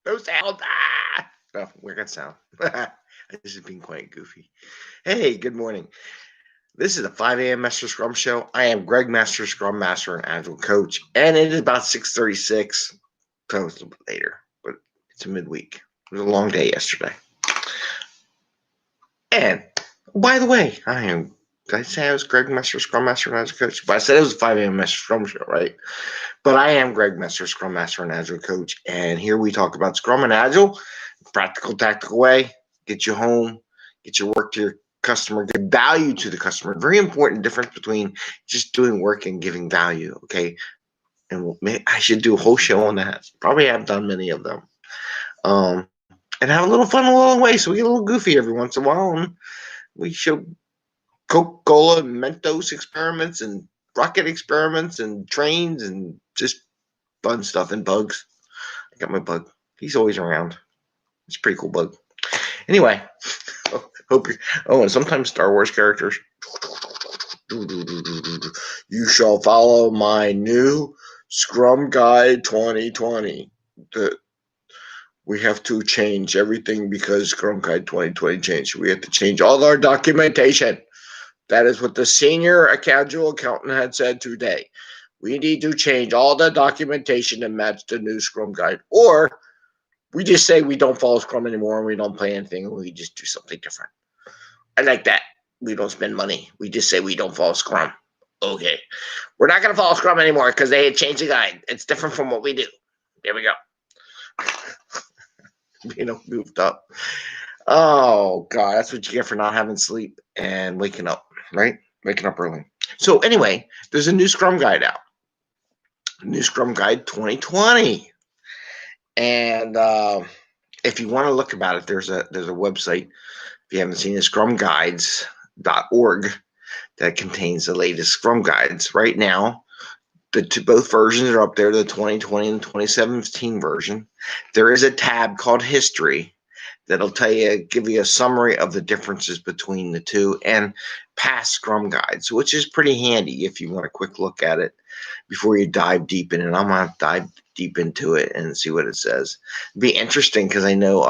No sound. Ah! No, we're gonna sound. This is being quite goofy. Hey, good morning. This is the 5 a.m. Mester Scrum Show. I am Greg, Mester Scrum Master and Agile Coach, and it is about 6:36. So it's a little bit later, but it's a midweek. It was a long day yesterday. And by the way, did I say I was Greg, Mester Scrum Master and Agile Coach? But I said it was a 5 a.m. Mester Scrum Show, right? But I am Greg, Mester Scrum Master and Agile Coach, and here we talk about Scrum and Agile, practical, tactical way. Get you home, get your work to your customer, give value to the customer. Very important difference between just doing work and giving value. Okay, and I should do a whole show on that. Probably have done many of them. And have a little fun along the way. So we get a little goofy every once in a while, and we show Coca-Cola and Mentos experiments and rocket experiments and trains and just fun stuff and bugs. I got my bug. He's always around. It's a pretty cool bug. Anyway, hope you. Oh, and sometimes Star Wars characters. You shall follow my new Scrum Guide 2020. We have to change everything because Scrum Guide 2020 changed. We have to change all our documentation. That is what the senior Agile accountant had said today. We need to change all the documentation to match the new Scrum Guide. Or we just say we don't follow Scrum anymore and we don't play anything and we just do something different. I like that. We don't spend money. We just say we don't follow Scrum. Okay. We're not going to follow Scrum anymore because they changed the guide. It's different from what we do. There we go. Goofed up. Oh, God. That's what you get for not having sleep and waking up, right? Waking up early. So anyway, there's a new Scrum Guide out. New Scrum Guide 2020. And if you want to look about it, there's a website. If you haven't seen it, scrumguides.org, that contains the latest Scrum Guides. Right now, both versions are up there, the 2020 and 2017 version. There is a tab called History that'll give you a summary of the differences between the two and past Scrum Guides, which is pretty handy if you want a quick look at it before you dive deep in it. I'm going to dive deep into it and see what it says. It'd be interesting because I know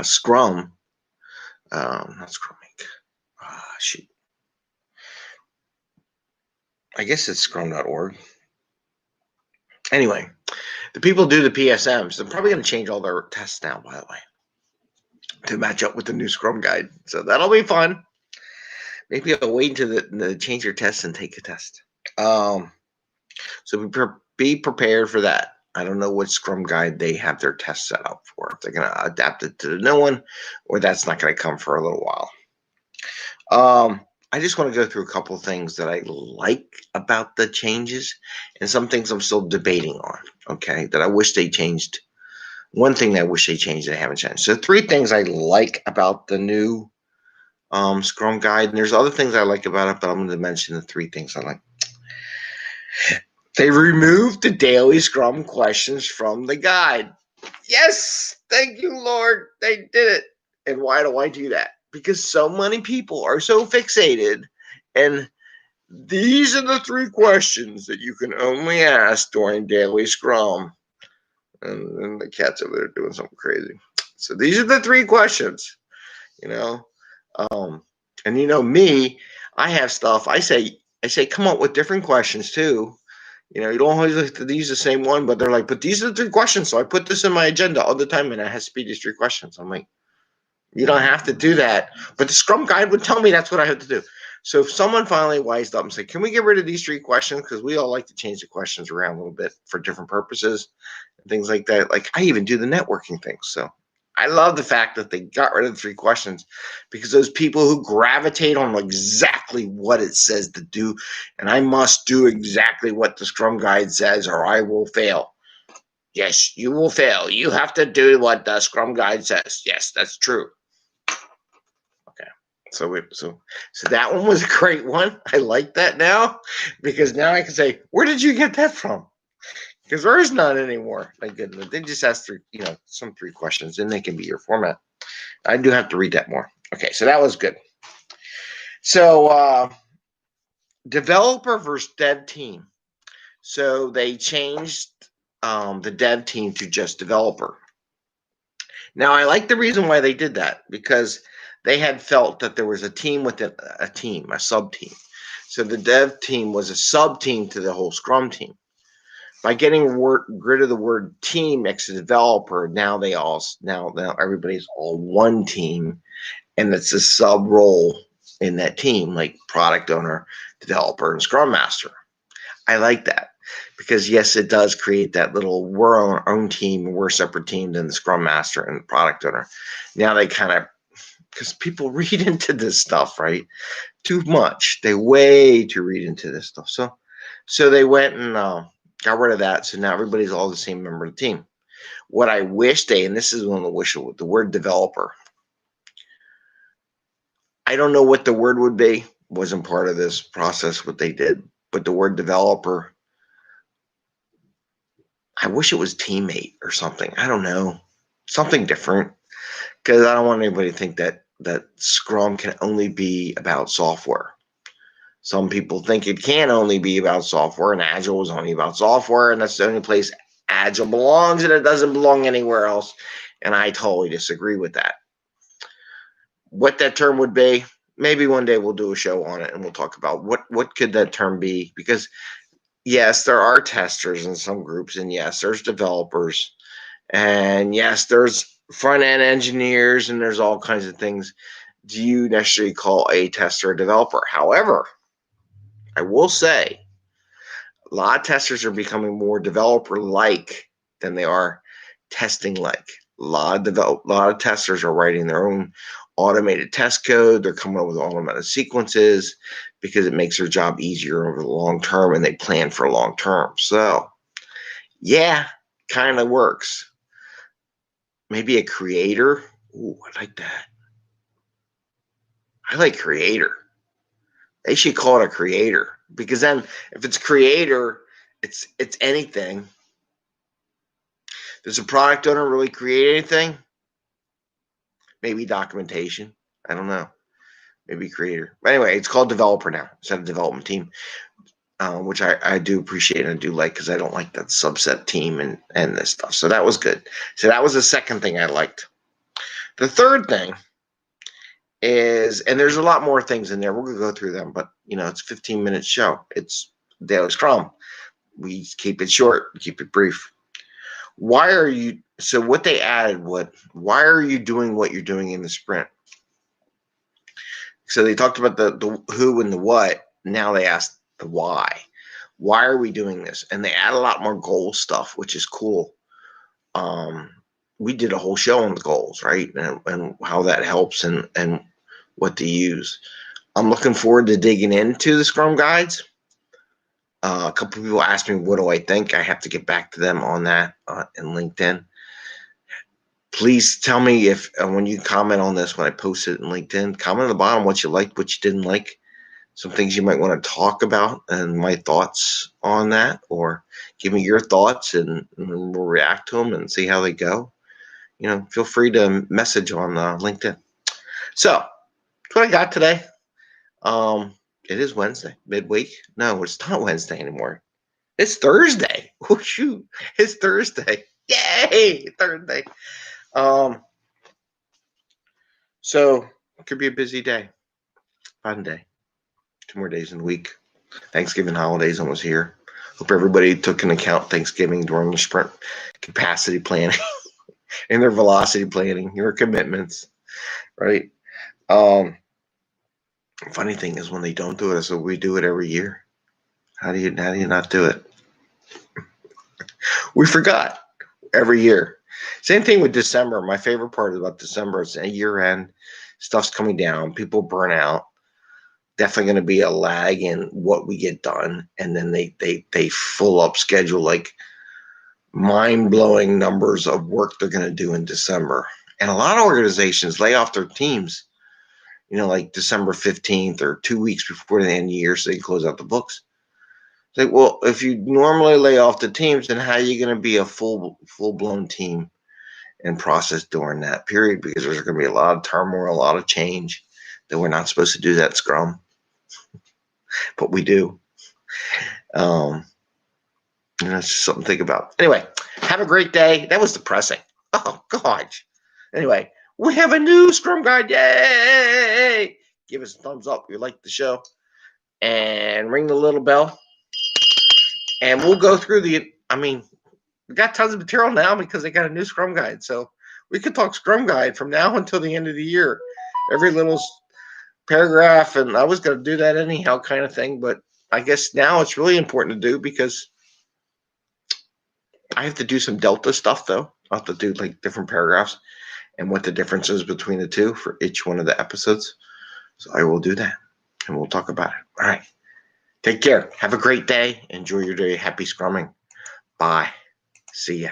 Scrum, not Scrumming. Shoot. I guess it's scrum.org. Anyway, the people do the PSMs. They're probably going to change all their tests now, by the way, to match up with the new Scrum Guide. So that'll be fun. Maybe I'll wait until they change your tests and take a test. So be prepared for that. I don't know what Scrum Guide they have their test set up for. If they're going to adapt it to the new one, or that's not going to come for a little while. I just want to go through a couple of things that I like about the changes and some things I'm still debating on, okay, that I wish they changed. One thing that I wish they changed that I haven't changed. So 3 things I like about the new Scrum Guide, and there's other things I like about it, but I'm going to mention the 3 things I like. They removed the daily Scrum questions from the guide. Yes, thank you, Lord. They did it. And why do I do that? Because so many people are so fixated, and these are the 3 questions that you can only ask during daily Scrum. And the cat's over there doing something crazy. So these are the 3 questions, and me, I have stuff. I say, come up with different questions too. You don't always have to use the same one, but they're like, but these are the 3 questions. So I put this in my agenda all the time, and it has to be these 3 questions. I'm like, you don't have to do that. But the Scrum Guide would tell me that's what I have to do. So if someone finally wised up and said, can we get rid of these 3 questions? Because we all like to change the questions around a little bit for different purposes and things like that. Like I even do the networking things. So I love the fact that they got rid of the 3 questions, because those people who gravitate on exactly what it says to do, and I must do exactly what the Scrum Guide says or I will fail. Yes, you will fail. You have to do what the Scrum Guide says. Yes, that's true. Okay. So that one was a great one. I like that now, because now I can say, where did you get that from? Because there is none anymore. Thank goodness. They just ask some 3 questions, and they can be your format. I do have to read that more. Okay, so that was good. So developer versus dev team. So they changed the dev team to just developer. Now, I like the reason why they did that, because they had felt that there was a team within a team, a sub team. So the dev team was a sub team to the whole Scrum team. By getting rid of the word team next to developer, now everybody's all one team, and it's a sub role in that team, like product owner, developer, and Scrum Master. I like that, because yes, it does create that little, we're our own team, we're a separate team than the Scrum Master and the product owner. Now they kind of, because people read into this stuff, right? Too much. They way too read into this stuff. So they went and got rid of that. So now everybody's all the same member of the team. What I wish and this is one of the wish, the word developer. I don't know what the word would be. Wasn't part of this process what they did, but the word developer, I wish it was teammate or something. I don't know, something different, because I don't want anybody to think that Scrum can only be about software. Some people think it can only be about software, and Agile is only about software, and that's the only place Agile belongs, and it doesn't belong anywhere else. And I totally disagree with that. What that term would be, maybe one day we'll do a show on it and we'll talk about what could that term be, because yes, there are testers in some groups, and yes, there's developers, and yes, there's front-end engineers, and there's all kinds of things. Do you necessarily call a tester a developer? However, I will say a lot of testers are becoming more developer-like than they are testing-like. A lot of testers are writing their own automated test code. They're coming up with automated sequences because it makes their job easier over the long term, and they plan for long term. So, yeah, kind of works. Maybe a creator. Ooh, I like that. I like creator. They should call it a creator, because then if it's creator, it's anything. Does a product owner really create anything? Maybe documentation. I don't know. Maybe creator. But anyway, it's called developer now instead of development team, which I do appreciate and I do like, because I don't like that subset team and this stuff. So that was good. So that was the second thing I liked. The third thing is, and there's a lot more things in there. We're going to go through them, but, it's a 15-minute show. It's Daily Scrum. We keep it short, keep it brief. So what they added, why are you doing what you're doing in the sprint? So they talked about the who and the what. Now they asked the why. Why are we doing this? And they add a lot more goal stuff, which is cool. We did a whole show on the goals, right? And how that helps and what to use. I'm looking forward to digging into the Scrum guides. A couple of people asked me, what do I think? I have to get back to them on that in LinkedIn. Please tell me if when you comment on this, when I post it in LinkedIn, comment on the bottom what you liked, what you didn't like, some things you might want to talk about, and my thoughts on that, or give me your thoughts, and we'll react to them and see how they go. Feel free to message on LinkedIn. So that's what I got today. It is Wednesday, midweek. No, it's not Wednesday anymore. It's Thursday. Oh, shoot. It's Thursday. Yay, Thursday. So it could be a busy day. Fun day. 2 more days in the week. Thanksgiving holidays almost here. Hope everybody took into account Thanksgiving during the sprint capacity planning and their velocity planning, your commitments, right? Funny thing is when they don't do it, so we do it every year. How do you not do it? We forgot every year. Same thing with December. My favorite part about December is a year end. Stuff's coming down. People burn out. Definitely going to be a lag in what we get done. And then they full up schedule like mind-blowing numbers of work they're going to do in December. And a lot of organizations lay off their teams, like December 15th or 2 weeks before the end of the year so they can close out the books. It's like, well, if you normally lay off the teams, then how are you going to be a full-blown team and process during that period? Because there's going to be a lot of turmoil, a lot of change that we're not supposed to do that Scrum. But we do. That's just something to think about. Anyway, have a great day. That was depressing. Oh, gosh. Anyway, we have a new Scrum Guide. Yay! Give us a thumbs up if you like the show. And ring the little bell. And we'll go through we got tons of material now because they got a new Scrum Guide. So we could talk Scrum Guide from now until the end of the year. Every little paragraph, and I was going to do that anyhow kind of thing, but I guess now it's really important to do because I have to do some Delta stuff, though. I'll have to do like different paragraphs and what the difference is between the two for each one of the episodes. So I will do that, and we'll talk about it. All right. Take care. Have a great day. Enjoy your day. Happy scrumming. Bye. See ya.